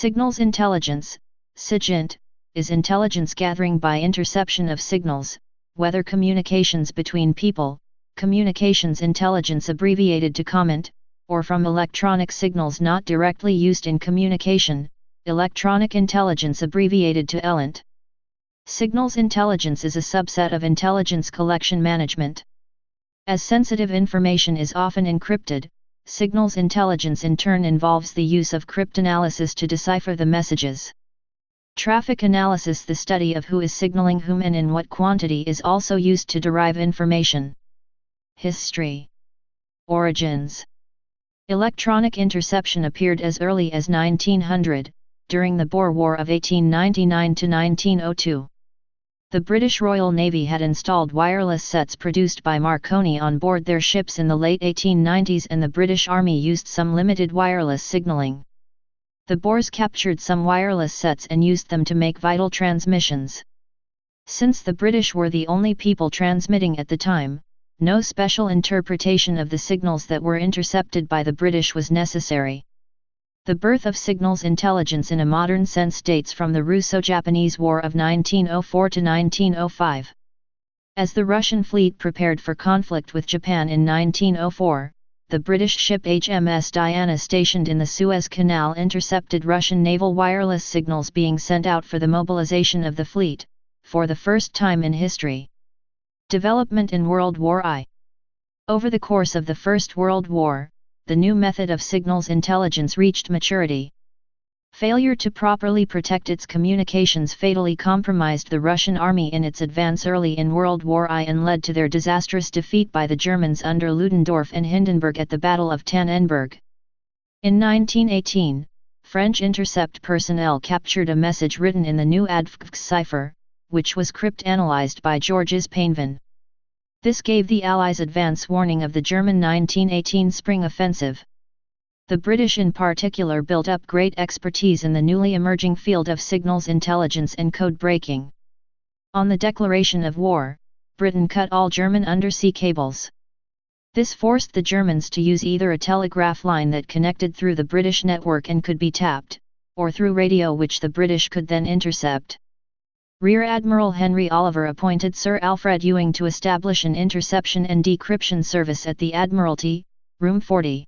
Signals intelligence, succinct, is intelligence gathering by interception of signals, whether communications between people, communications intelligence abbreviated to comment, or from electronic signals not directly used in communication, electronic intelligence abbreviated to ELINT. Signals intelligence is a subset of intelligence collection management. As sensitive information is often encrypted, signals intelligence in turn involves the use of cryptanalysis to decipher the messages. Traffic analysis, the study of who is signaling whom and in what quantity, is also used to derive information. History. Origins. Electronic interception appeared as early as 1900, during the Boer War of 1899 to 1902. The British Royal Navy had installed wireless sets produced by Marconi on board their ships in the late 1890s, and the British Army used some limited wireless signaling. The Boers captured some wireless sets and used them to make vital transmissions. Since the British were the only people transmitting at the time, no special interpretation of the signals that were intercepted by the British was necessary. The birth of signals intelligence in a modern sense dates from the Russo-Japanese War of 1904 to 1905. As the Russian fleet prepared for conflict with Japan in 1904, the British ship HMS Diana stationed in the Suez Canal intercepted Russian naval wireless signals being sent out for the mobilization of the fleet, for the first time in history. Development in World War I. Over the course of the First World War, the new method of signals intelligence reached maturity. Failure to properly protect its communications fatally compromised the Russian army in its advance early in World War I and led to their disastrous defeat by the Germans under Ludendorff and Hindenburg at the Battle of Tannenberg. In 1918, French intercept personnel captured a message written in the new ADFC cipher, which was crypt-analyzed by Georges Painvin. This gave the Allies advance warning of the German 1918 spring offensive. The British in particular built up great expertise in the newly emerging field of signals intelligence and code breaking. On the declaration of war, Britain cut all German undersea cables. This forced the Germans to use either a telegraph line that connected through the British network and could be tapped, or through radio, which the British could then intercept. Rear Admiral Henry Oliver appointed Sir Alfred Ewing to establish an interception and decryption service at the Admiralty, Room 40.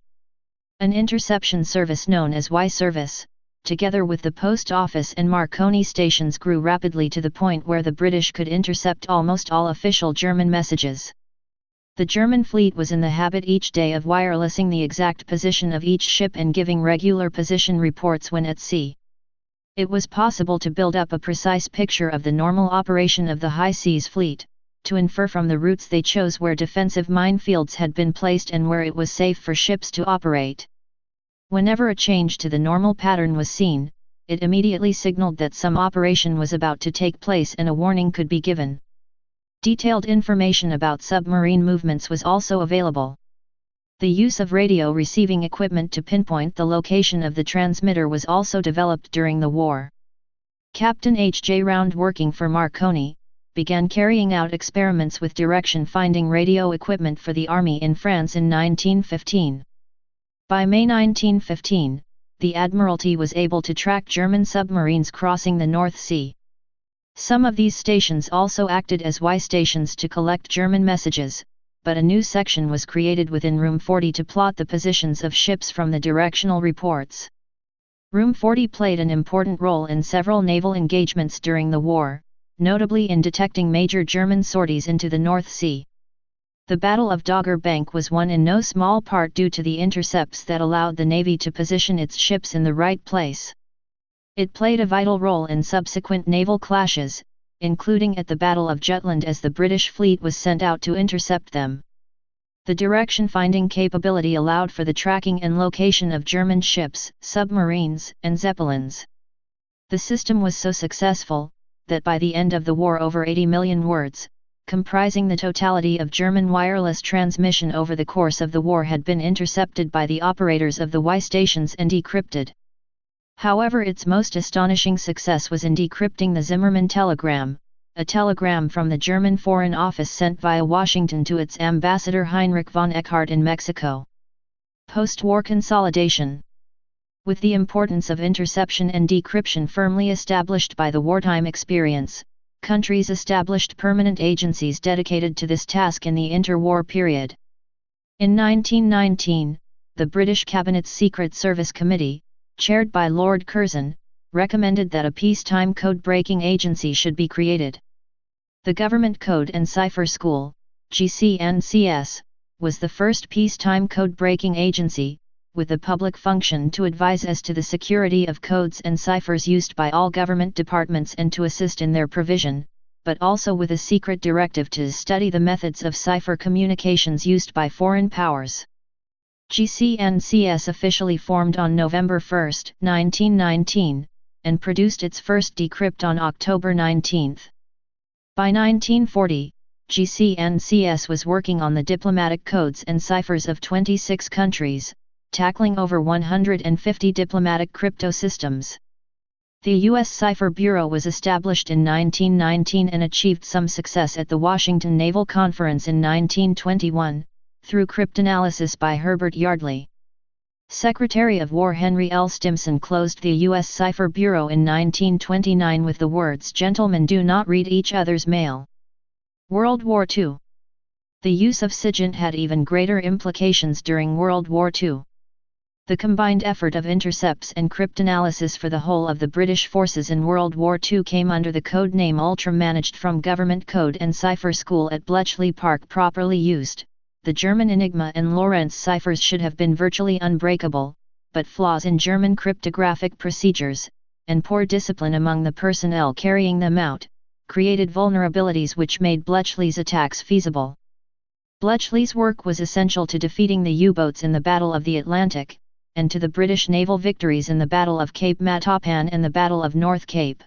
An interception service known as Y Service, together with the Post Office and Marconi stations, grew rapidly to the point where the British could intercept almost all official German messages. The German fleet was in the habit each day of wirelessing the exact position of each ship and giving regular position reports when at sea. It was possible to build up a precise picture of the normal operation of the high seas fleet, to infer from the routes they chose where defensive minefields had been placed and where it was safe for ships to operate. Whenever a change to the normal pattern was seen, it immediately signaled that some operation was about to take place and a warning could be given. Detailed information about submarine movements was also available. The use of radio receiving equipment to pinpoint the location of the transmitter was also developed during the war. Captain H. J. Round, working for Marconi, began carrying out experiments with direction-finding radio equipment for the army in France in 1915. By May 1915, the Admiralty was able to track German submarines crossing the North Sea. Some of these stations also acted as Y stations to collect German messages, but a new section was created within Room 40 to plot the positions of ships from the directional reports. Room 40 played an important role in several naval engagements during the war, notably in detecting major German sorties into the North Sea. The Battle of Dogger Bank was won in no small part due to the intercepts that allowed the Navy to position its ships in the right place. It played a vital role in subsequent naval clashes, including at the Battle of Jutland, as the British fleet was sent out to intercept them. The direction-finding capability allowed for the tracking and location of German ships, submarines, and zeppelins. The system was so successful, that by the end of the war over 80 million words, comprising the totality of German wireless transmission over the course of the war, had been intercepted by the operators of the Y stations and decrypted. However, its most astonishing success was in decrypting the Zimmermann telegram, a telegram from the German Foreign Office sent via Washington to its ambassador Heinrich von Eckhardt in Mexico. Post-war consolidation. With the importance of interception and decryption firmly established by the wartime experience, countries established permanent agencies dedicated to this task in the interwar period. In 1919, the British Cabinet's Secret Service Committee, chaired by Lord Curzon, recommended that a peacetime code-breaking agency should be created. The Government Code and Cipher School, GCNCS, was the first peacetime code-breaking agency, with the public function to advise as to the security of codes and ciphers used by all government departments and to assist in their provision, but also with a secret directive to study the methods of cipher communications used by foreign powers. GCNCS officially formed on November 1, 1919, and produced its first decrypt on October 19. By 1940, GCNCS was working on the diplomatic codes and ciphers of 26 countries, tackling over 150 diplomatic crypto systems. The U.S. Cipher Bureau was established in 1919 and achieved some success at the Washington Naval Conference in 1921, through cryptanalysis by Herbert Yardley. Secretary of War Henry L. Stimson closed the U.S. Cipher Bureau in 1929 with the words, "Gentlemen, do not read each other's mail." World War II. The use of SIGINT had even greater implications during World War II. The combined effort of intercepts and cryptanalysis for the whole of the British forces in World War II came under the code name Ultra, managed from Government Code and Cipher School at Bletchley Park. Properly used, the German Enigma and Lorentz ciphers should have been virtually unbreakable, but flaws in German cryptographic procedures, and poor discipline among the personnel carrying them out, created vulnerabilities which made Bletchley's attacks feasible. Bletchley's work was essential to defeating the U-boats in the Battle of the Atlantic, and to the British naval victories in the Battle of Cape Matapan and the Battle of North Cape.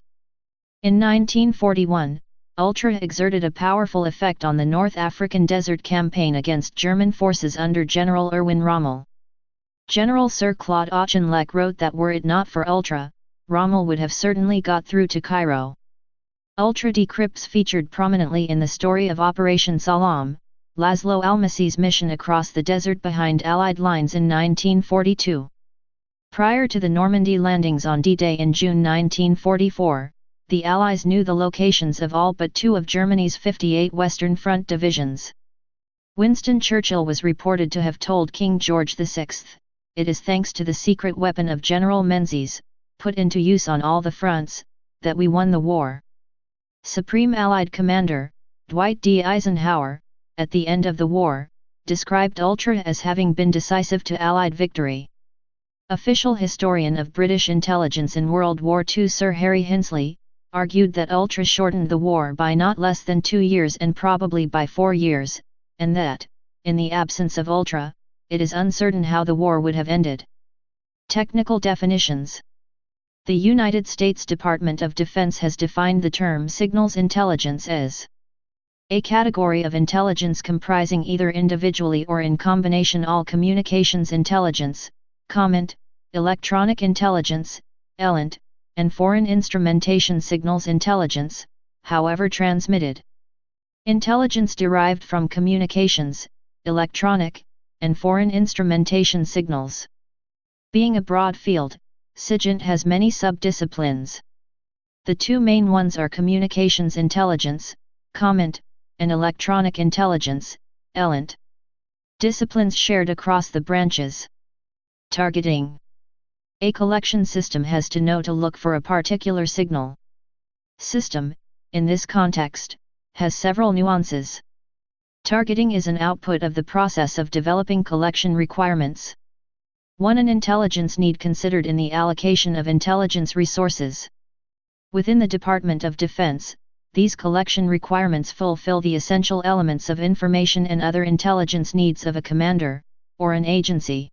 In 1941, Ultra exerted a powerful effect on the North African Desert Campaign against German forces under General Erwin Rommel. General Sir Claude Auchinleck wrote that were it not for Ultra, Rommel would have certainly got through to Cairo. Ultra decrypts featured prominently in the story of Operation Salam, Laszlo Almasi's mission across the desert behind Allied lines in 1942. Prior to the Normandy landings on D-Day in June 1944, the Allies knew the locations of all but two of Germany's 58 Western Front divisions. Winston Churchill was reported to have told King George VI, "It is thanks to the secret weapon of General Menzies, put into use on all the fronts, that we won the war." Supreme Allied Commander, Dwight D. Eisenhower, at the end of the war, described Ultra as having been decisive to Allied victory. Official historian of British intelligence in World War II Sir Harry Hinsley, argued that Ultra shortened the war by not less than 2 years and probably by 4 years, and that, in the absence of Ultra, it is uncertain how the war would have ended. Technical definitions. The United States Department of Defense has defined the term signals intelligence as a category of intelligence comprising either individually or in combination all communications intelligence, comment, electronic intelligence, ELINT, and foreign instrumentation signals intelligence, however transmitted. Intelligence derived from communications, electronic, and foreign instrumentation signals. Being a broad field, SIGINT has many sub-disciplines. The two main ones are communications intelligence, comment, and electronic intelligence, ELINT. Disciplines shared across the branches. Targeting. A collection system has to know to look for a particular signal. System, in this context, has several nuances. Targeting is an output of the process of developing collection requirements. 1. An intelligence need considered in the allocation of intelligence resources. Within the Department of Defense, these collection requirements fulfill the essential elements of information and other intelligence needs of a commander, or an agency.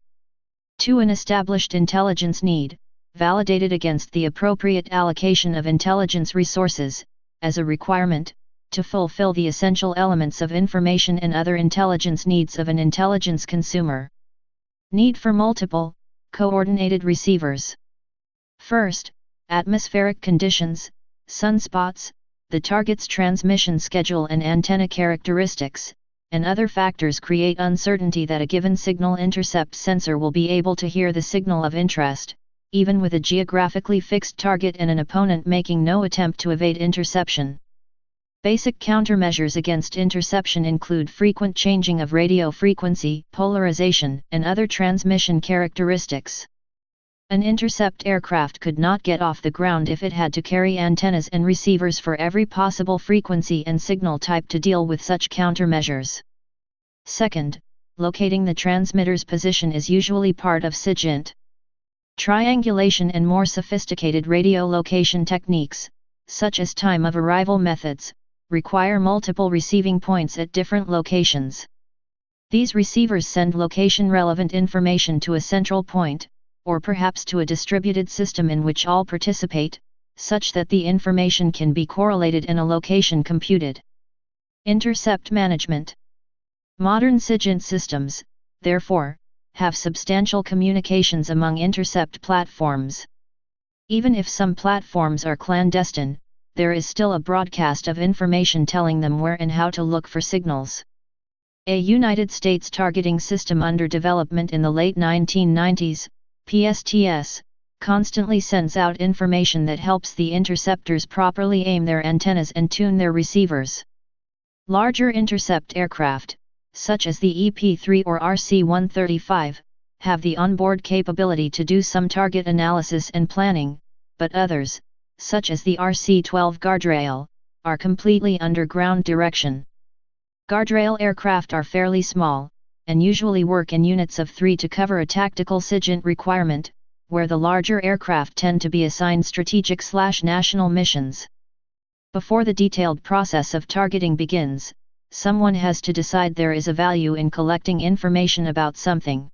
2. An established intelligence need, validated against the appropriate allocation of intelligence resources, as a requirement, to fulfill the essential elements of information and other intelligence needs of an intelligence consumer. Need for multiple, coordinated receivers. First, atmospheric conditions, sunspots, the target's transmission schedule and antenna characteristics, and other factors create uncertainty that a given signal intercept sensor will be able to hear the signal of interest, even with a geographically fixed target and an opponent making no attempt to evade interception. Basic countermeasures against interception include frequent changing of radio frequency, polarization, and other transmission characteristics. An intercept aircraft could not get off the ground if it had to carry antennas and receivers for every possible frequency and signal type to deal with such countermeasures. Second, locating the transmitter's position is usually part of SIGINT. Triangulation and more sophisticated radio location techniques, such as time of arrival methods, require multiple receiving points at different locations. These receivers send location-relevant information to a central point, or perhaps to a distributed system in which all participate, such that the information can be correlated and a location computed. Intercept management. Modern SIGINT systems, therefore, have substantial communications among intercept platforms. Even if some platforms are clandestine, there is still a broadcast of information telling them where and how to look for signals. A United States targeting system under development in the late 1990s, PSTS, constantly sends out information that helps the interceptors properly aim their antennas and tune their receivers. Larger intercept aircraft, such as the EP-3 or RC-135, have the onboard capability to do some target analysis and planning, but others, such as the RC-12 guardrail, are completely under ground direction. Guardrail aircraft are fairly small, and usually work in units of 3 to cover a tactical SIGINT requirement, where the larger aircraft tend to be assigned strategic/national missions. Before the detailed process of targeting begins, someone has to decide there is a value in collecting information about something.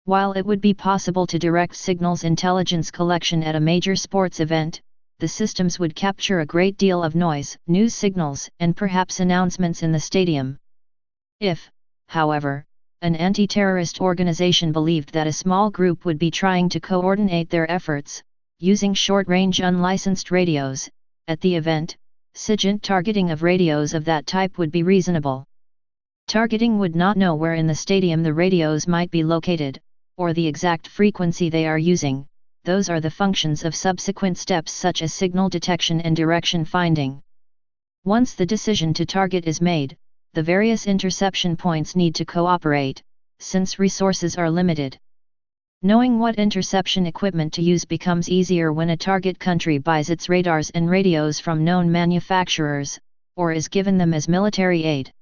While it would be possible to direct signals intelligence collection at a major sports event, the systems would capture a great deal of noise, news signals, and perhaps announcements in the stadium. If, however, an anti-terrorist organization believed that a small group would be trying to coordinate their efforts, using short-range unlicensed radios, at the event, SIGINT targeting of radios of that type would be reasonable. Targeting would not know where in the stadium the radios might be located, or the exact frequency they are using. Those are the functions of subsequent steps such as signal detection and direction finding. Once the decision to target is made, the various interception points need to cooperate, since resources are limited. Knowing what interception equipment to use becomes easier when a target country buys its radars and radios from known manufacturers, or is given them as military aid.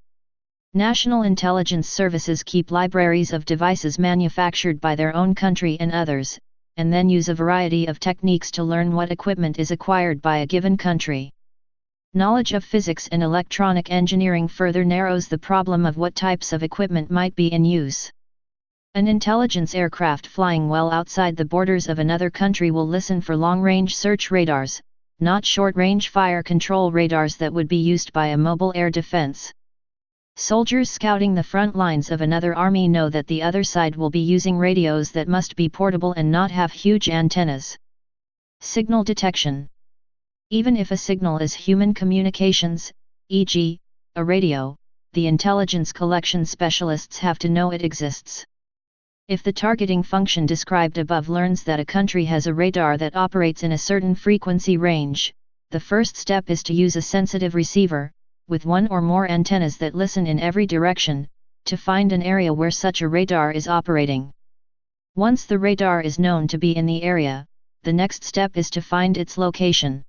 National intelligence services keep libraries of devices manufactured by their own country and others, and then use a variety of techniques to learn what equipment is acquired by a given country. Knowledge of physics and electronic engineering further narrows the problem of what types of equipment might be in use. An intelligence aircraft flying well outside the borders of another country will listen for long-range search radars, not short-range fire control radars that would be used by a mobile air defense. Soldiers scouting the front lines of another army know that the other side will be using radios that must be portable and not have huge antennas. Signal detection. Even if a signal is human communications, e.g., a radio, the intelligence collection specialists have to know it exists. If the targeting function described above learns that a country has a radar that operates in a certain frequency range, the first step is to use a sensitive receiver, with one or more antennas that listen in every direction, to find an area where such a radar is operating. Once the radar is known to be in the area, the next step is to find its location.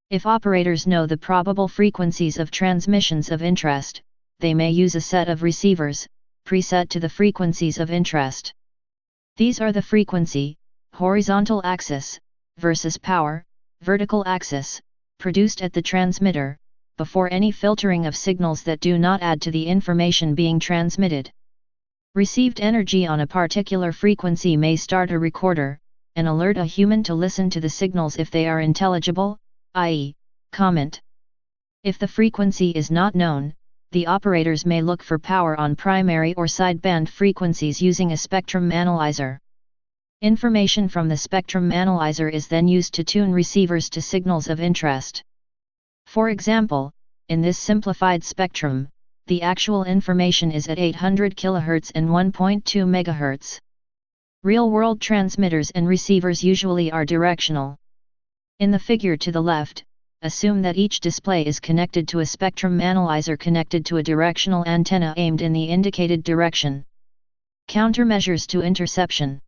If operators know the probable frequencies of transmissions of interest, they may use a set of receivers, preset to the frequencies of interest. These are the frequency, horizontal axis, versus power, vertical axis, produced at the transmitter, before any filtering of signals that do not add to the information being transmitted. Received energy on a particular frequency may start a recorder, and alert a human to listen to the signals if they are intelligible, i.e., comment. If the frequency is not known, the operators may look for power on primary or sideband frequencies using a spectrum analyzer. Information from the spectrum analyzer is then used to tune receivers to signals of interest. For example, in this simplified spectrum, the actual information is at 800 kHz and 1.2 MHz. Real-world transmitters and receivers usually are directional. In the figure to the left, assume that each display is connected to a spectrum analyzer connected to a directional antenna aimed in the indicated direction. Countermeasures to interception.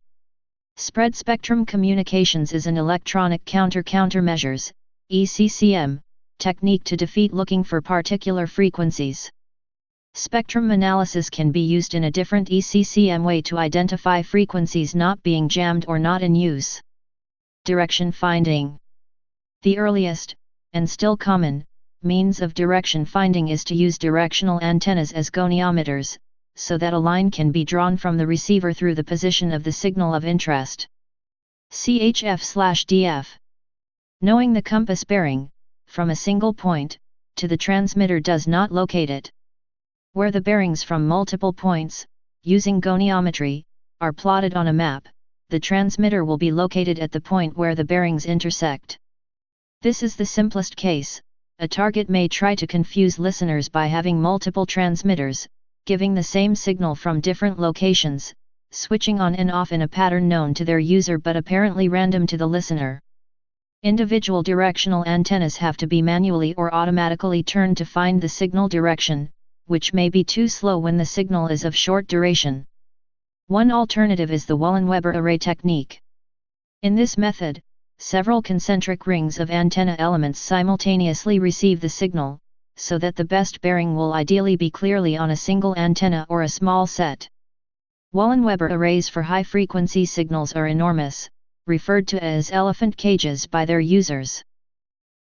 Spread spectrum communications is an electronic countermeasures (ECCM) technique to defeat looking for particular frequencies. Spectrum analysis can be used in a different ECCM way to identify frequencies not being jammed or not in use. Direction finding. The earliest, and still common, means of direction finding is to use directional antennas as goniometers, so that a line can be drawn from the receiver through the position of the signal of interest. CHF/DF. Knowing the compass bearing, from a single point, to the transmitter does not locate it. Where the bearings from multiple points, using goniometry, are plotted on a map, the transmitter will be located at the point where the bearings intersect. This is the simplest case. A target may try to confuse listeners by having multiple transmitters, giving the same signal from different locations, switching on and off in a pattern known to their user but apparently random to the listener. Individual directional antennas have to be manually or automatically turned to find the signal direction, which may be too slow when the signal is of short duration. One alternative is the Woolen-Weber array technique. In this method, several concentric rings of antenna elements simultaneously receive the signal, so that the best bearing will ideally be clearly on a single antenna or a small set. Woolen-Weber arrays for high-frequency signals are enormous, referred to as elephant cages by their users.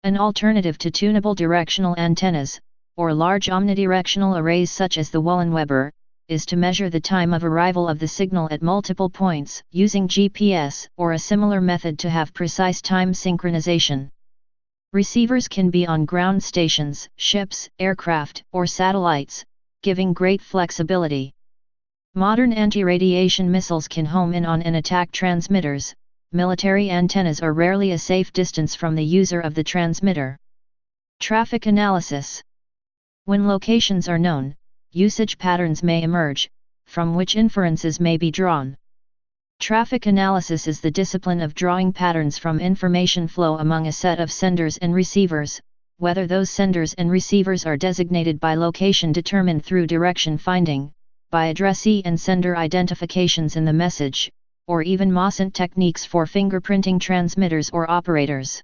An alternative to tunable directional antennas, or large omnidirectional arrays such as the Woolen-Weber, is to measure the time of arrival of the signal at multiple points using GPS or a similar method to have precise time synchronization. Receivers can be on ground stations, ships, aircraft, or satellites, giving great flexibility. Modern anti-radiation missiles can home in on and attack transmitters. Military antennas are rarely a safe distance from the user of the transmitter. Traffic analysis. When locations are known, usage patterns may emerge, from which inferences may be drawn. Traffic analysis is the discipline of drawing patterns from information flow among a set of senders and receivers, whether those senders and receivers are designated by location determined through direction finding, by addressee and sender identifications in the message, or even MOSINT techniques for fingerprinting transmitters or operators.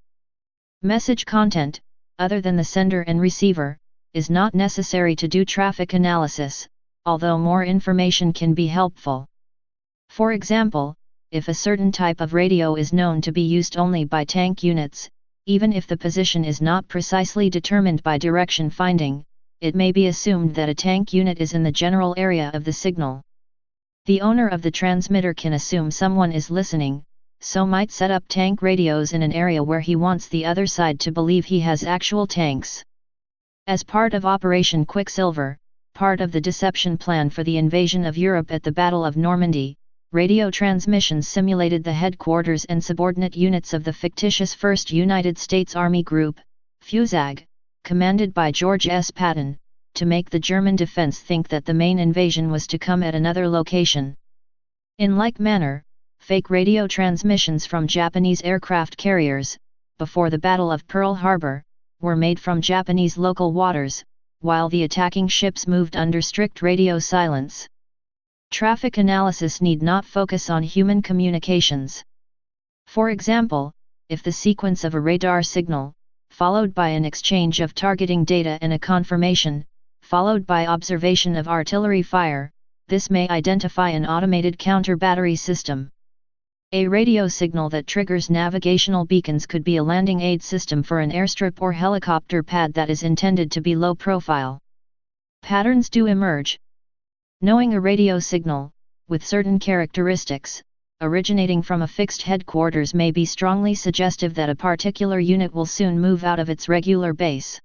Message content, other than the sender and receiver, is not necessary to do traffic analysis, although more information can be helpful. For example, if a certain type of radio is known to be used only by tank units, even if the position is not precisely determined by direction finding, it may be assumed that a tank unit is in the general area of the signal. The owner of the transmitter can assume someone is listening, so might set up tank radios in an area where he wants the other side to believe he has actual tanks. As part of Operation Quicksilver, part of the deception plan for the invasion of Europe at the Battle of Normandy, radio transmissions simulated the headquarters and subordinate units of the fictitious 1st United States Army Group, FUSAG, commanded by George S. Patton, to make the German defense think that the main invasion was to come at another location. In like manner, fake radio transmissions from Japanese aircraft carriers, before the Battle of Pearl Harbor, were made from Japanese local waters, while the attacking ships moved under strict radio silence. Traffic analysis need not focus on human communications. For example, if the sequence of a radar signal, followed by an exchange of targeting data and a confirmation, followed by observation of artillery fire, this may identify an automated counter-battery system. A radio signal that triggers navigational beacons could be a landing aid system for an airstrip or helicopter pad that is intended to be low profile. Patterns do emerge. Knowing a radio signal, with certain characteristics, originating from a fixed headquarters may be strongly suggestive that a particular unit will soon move out of its regular base.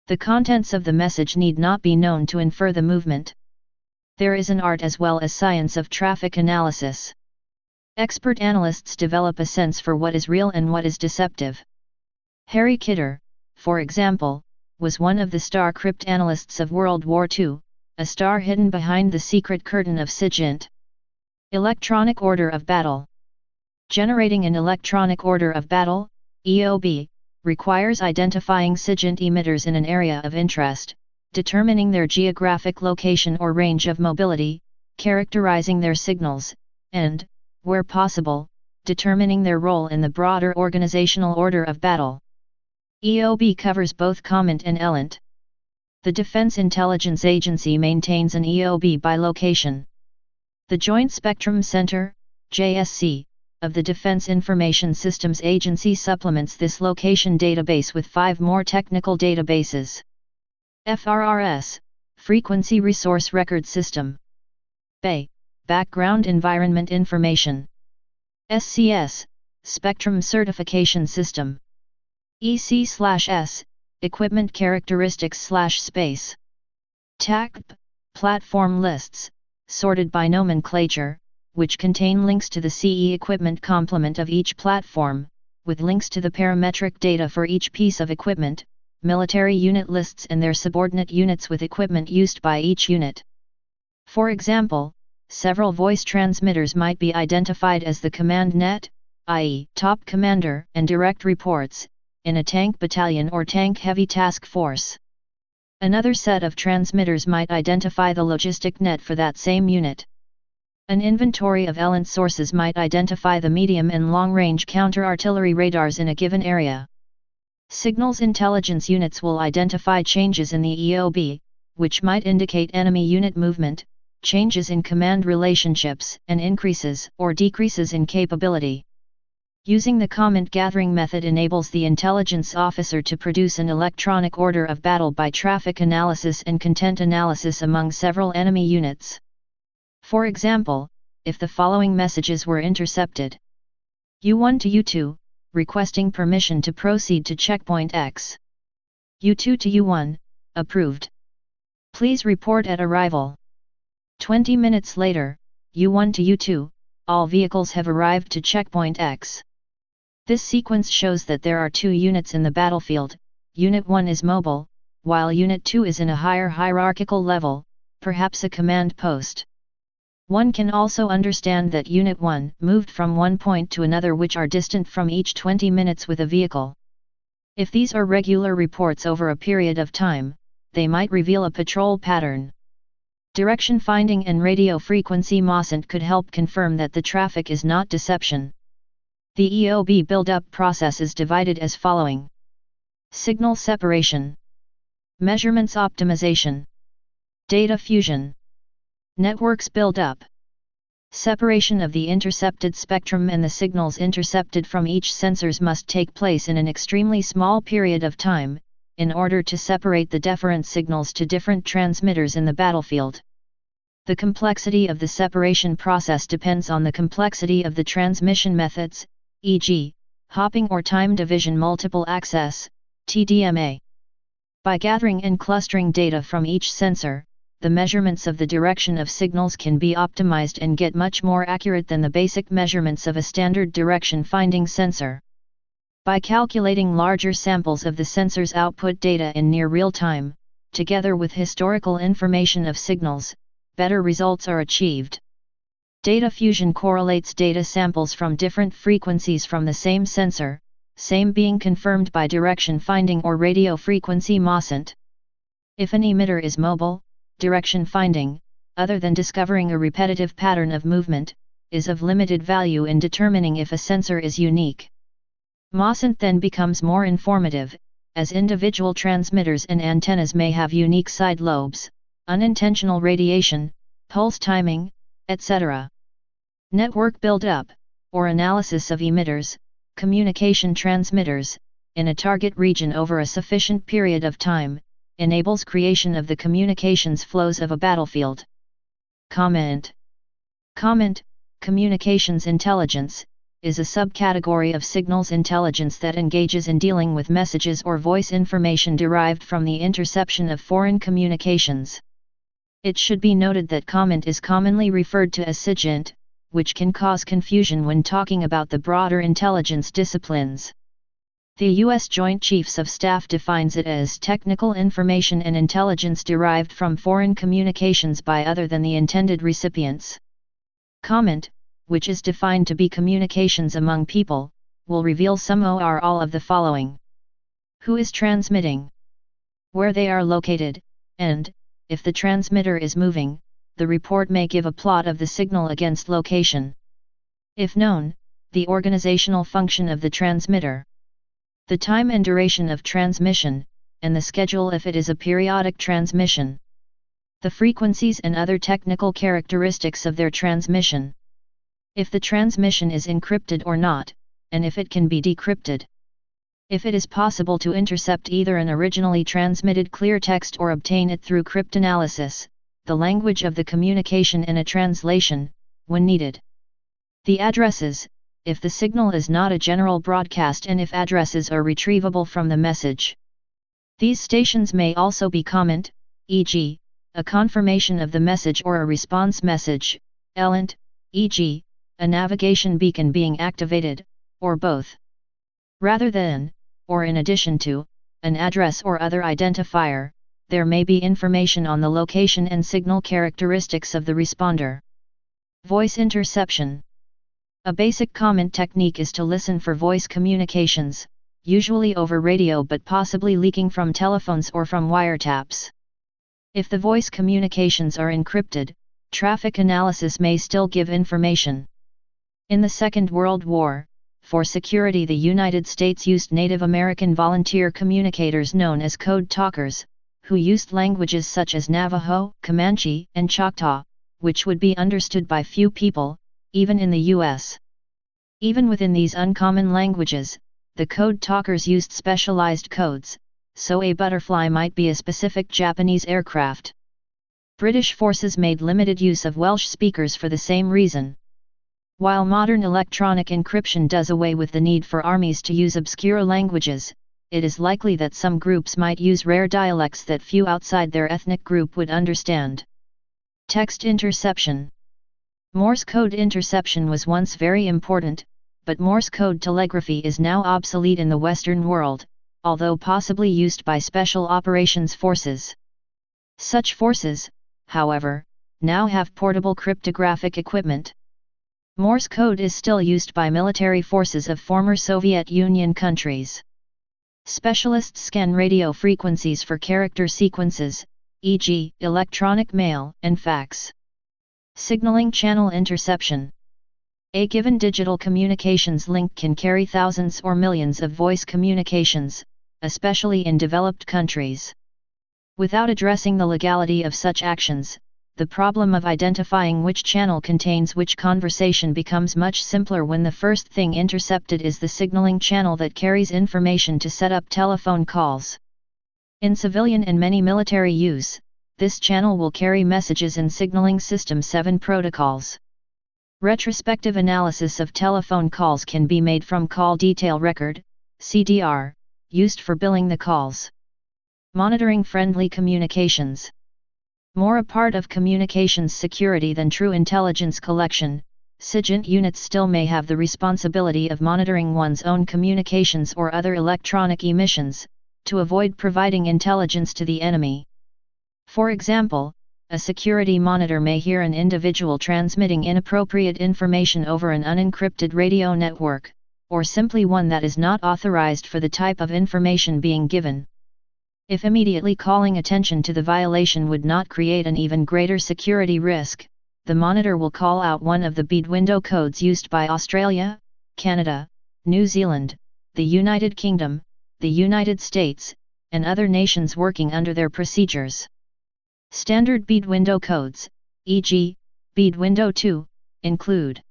The contents of the message need not be known to infer the movement. There is an art as well as science of traffic analysis. Expert analysts develop a sense for what is real and what is deceptive. Harry Kidder, for example, was one of the star crypt analysts of World War II, a star hidden behind the secret curtain of SIGINT. Electronic order of battle. Generating an electronic order of battle, EOB, requires identifying SIGINT emitters in an area of interest, determining their geographic location or range of mobility, characterizing their signals, and, where possible, determining their role in the broader organizational order of battle. EOB covers both comment and elant. The Defense Intelligence Agency maintains an EOB by location. The Joint Spectrum Center, JSC, of the Defense Information Systems Agency supplements this location database with 5 more technical databases. FRRS, Frequency Resource Record System. BE, Background Environment Information. SCS, Spectrum Certification System. EC/S, Equipment Characteristics/Space. TACP, Platform Lists, sorted by nomenclature, which contain links to the CE equipment complement of each platform, with links to the parametric data for each piece of equipment, military unit lists and their subordinate units with equipment used by each unit. For example, several voice transmitters might be identified as the command net, i.e., top commander and direct reports, in a tank battalion or tank heavy task force. Another set of transmitters might identify the logistic net for that same unit. An inventory of elant sources might identify the medium and long-range counter-artillery radars in a given area. Signals intelligence units will identify changes in the EOB, which might indicate enemy unit movement, changes in command relationships, and increases or decreases in capability. Using the comment gathering method enables the intelligence officer to produce an electronic order of battle by traffic analysis and content analysis among several enemy units. For example, if the following messages were intercepted. U1 to U2, requesting permission to proceed to checkpoint X. U2 to U1, approved. Please report at arrival. 20 minutes later, U1 to U2, all vehicles have arrived to checkpoint X. This sequence shows that there are 2 units in the battlefield. Unit 1 is mobile, while Unit 2 is in a higher hierarchical level, perhaps a command post. One can also understand that Unit 1 moved from one point to another which are distant from each 20 minutes with a vehicle. If these are regular reports over a period of time, they might reveal a patrol pattern. Direction finding and radio frequency MOSINT could help confirm that the traffic is not deception. The EOB build-up process is divided as following. Signal separation. Measurements optimization. Data fusion. Networks build-up. Separation of the intercepted spectrum and the signals intercepted from each sensors must take place in an extremely small period of time, in order to separate the different signals to different transmitters in the battlefield. The complexity of the separation process depends on the complexity of the transmission methods, e.g., hopping or time division multiple access, TDMA. By gathering and clustering data from each sensor, the measurements of the direction of signals can be optimized and get much more accurate than the basic measurements of a standard direction finding sensor. By calculating larger samples of the sensor's output data in near real time, together with historical information of signals, better results are achieved. Data fusion correlates data samples from different frequencies from the same sensor, same being confirmed by direction finding or radio frequency MOSINT. If an emitter is mobile, direction finding, other than discovering a repetitive pattern of movement, is of limited value in determining if a sensor is unique. MOSINT then becomes more informative, as individual transmitters and antennas may have unique side lobes, unintentional radiation, pulse timing, etc. Network build-up, or analysis of emitters, communication transmitters, in a target region over a sufficient period of time, enables creation of the communications flows of a battlefield. Comment. Comment, communications intelligence, is a subcategory of signals intelligence that engages in dealing with messages or voice information derived from the interception of foreign communications. It should be noted that comment is commonly referred to as SIGINT, which can cause confusion when talking about the broader intelligence disciplines. The U.S. Joint Chiefs of Staff defines it as technical information and intelligence derived from foreign communications by other than the intended recipients. Comment, which is defined to be communications among people, will reveal some or all of the following: who is transmitting, where they are located, and, if the transmitter is moving, the report may give a plot of the signal against location. If known, the organizational function of the transmitter, the time and duration of transmission, and the schedule if it is a periodic transmission, the frequencies and other technical characteristics of their transmission, if the transmission is encrypted or not, and if it can be decrypted, if it is possible to intercept either an originally transmitted clear text or obtain it through cryptanalysis, the language of the communication and a translation, when needed. The addresses, if the signal is not a general broadcast and if addresses are retrievable from the message. These stations may also be comment, e.g., a confirmation of the message or a response message, element, e.g., a navigation beacon being activated, or both. Rather than, or in addition to, an address or other identifier, there may be information on the location and signal characteristics of the responder. Voice interception. A basic comment technique is to listen for voice communications, usually over radio but possibly leaking from telephones or from wiretaps. If the voice communications are encrypted, traffic analysis may still give information. In the Second World War, for security, the United States used Native American volunteer communicators known as code talkers, who used languages such as Navajo, Comanche, and Choctaw, which would be understood by few people, even in the U.S. Even within these uncommon languages, the code talkers used specialized codes, so a butterfly might be a specific Japanese aircraft. British forces made limited use of Welsh speakers for the same reason. While modern electronic encryption does away with the need for armies to use obscure languages, it is likely that some groups might use rare dialects that few outside their ethnic group would understand. Text interception. Morse code interception was once very important, but Morse code telegraphy is now obsolete in the Western world, although possibly used by special operations forces. Such forces, however, now have portable cryptographic equipment. Morse code is still used by military forces of former Soviet Union countries. Specialists scan radio frequencies for character sequences, e.g., electronic mail and fax. Signaling channel interception. A given digital communications link can carry thousands or millions of voice communications, especially in developed countries. Without addressing the legality of such actions, the problem of identifying which channel contains which conversation becomes much simpler when the first thing intercepted is the signaling channel that carries information to set up telephone calls. In civilian and many military use, this channel will carry messages in Signaling System 7 protocols. Retrospective analysis of telephone calls can be made from call detail record, CDR, used for billing the calls. Monitoring friendly communications. More a part of communications security than true intelligence collection, SIGINT units still may have the responsibility of monitoring one's own communications or other electronic emissions, to avoid providing intelligence to the enemy. For example, a security monitor may hear an individual transmitting inappropriate information over an unencrypted radio network, or simply one that is not authorized for the type of information being given. If immediately calling attention to the violation would not create an even greater security risk, the monitor will call out one of the bead window codes used by Australia, Canada, New Zealand, the United Kingdom, the United States, and other nations working under their procedures. Standard bead window codes, e.g., bead window 2, include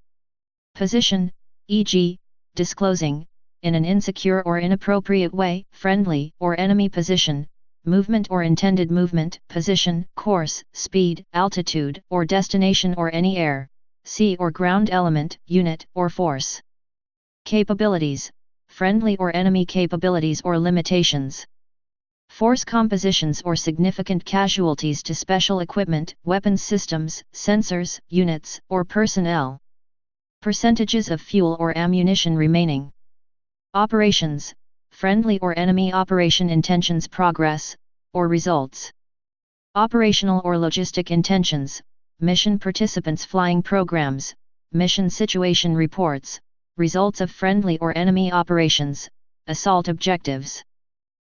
position, e.g., disclosing, in an insecure or inappropriate way, friendly or enemy position, movement or intended movement, position, course, speed, altitude or destination or any air, sea or ground element, unit or force. Capabilities, friendly or enemy capabilities or limitations. Force compositions or significant casualties to special equipment, weapons systems, sensors, units, or personnel. Percentages of fuel or ammunition remaining. Operations, friendly or enemy operation intentions, progress, or results. Operational or logistic intentions, mission participants flying programs, mission situation reports, results of friendly or enemy operations, assault objectives.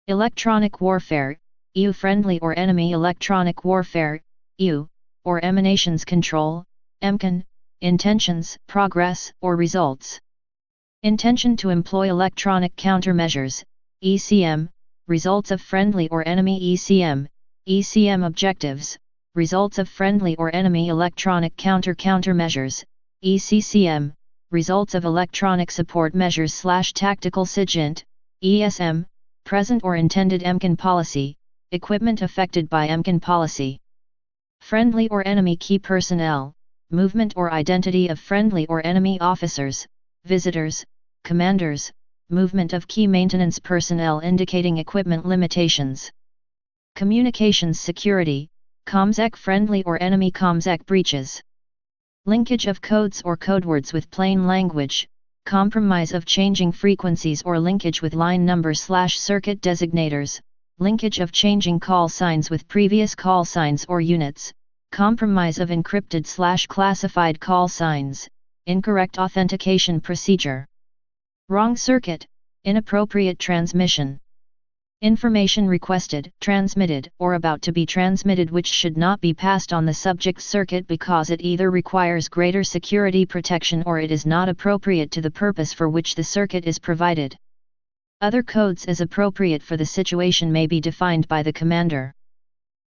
Electronic warfare, EU friendly or enemy electronic warfare, EU, or emanations control, EMCON, intentions, progress, or results. Intention to employ electronic countermeasures, ECM, results of friendly or enemy ECM, ECM objectives, results of friendly or enemy electronic countermeasures, ECCM, results of electronic support measures / tactical SIGINT, ESM, present or intended EMCON policy, equipment affected by EMCON policy. Friendly or enemy key personnel, movement or identity of friendly or enemy officers, visitors, commanders, movement of key maintenance personnel indicating equipment limitations. Communications security, ComSec friendly or enemy ComSec breaches. Linkage of codes or codewords with plain language, compromise of changing frequencies or linkage with line number / circuit designators, linkage of changing call signs with previous call signs or units, compromise of encrypted / classified call signs, incorrect authentication procedure. Wrong circuit, inappropriate transmission. Information requested, transmitted, or about to be transmitted which should not be passed on the subject circuit because it either requires greater security protection or it is not appropriate to the purpose for which the circuit is provided. Other codes as appropriate for the situation may be defined by the commander.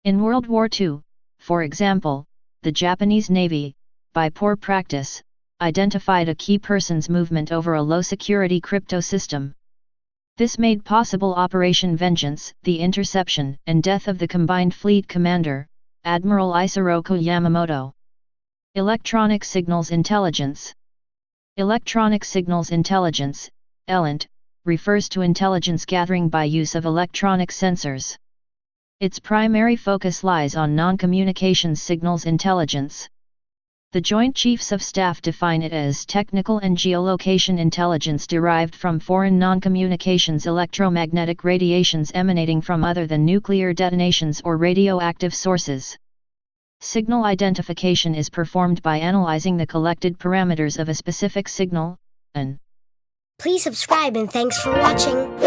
In World War II, for example, the Japanese Navy, by poor practice, identified a key person's movement over a low-security crypto system. This made possible Operation Vengeance, the interception and death of the combined fleet commander, Admiral Isoroku Yamamoto. Electronic Signals Intelligence. Electronic Signals Intelligence, ELINT, refers to intelligence gathering by use of electronic sensors. Its primary focus lies on non-communications signals intelligence. The Joint Chiefs of Staff define it as technical and geolocation intelligence derived from foreign non-communications electromagnetic radiations emanating from other than nuclear detonations or radioactive sources. Signal identification is performed by analyzing the collected parameters of a specific signal, an. Please subscribe and thanks for watching.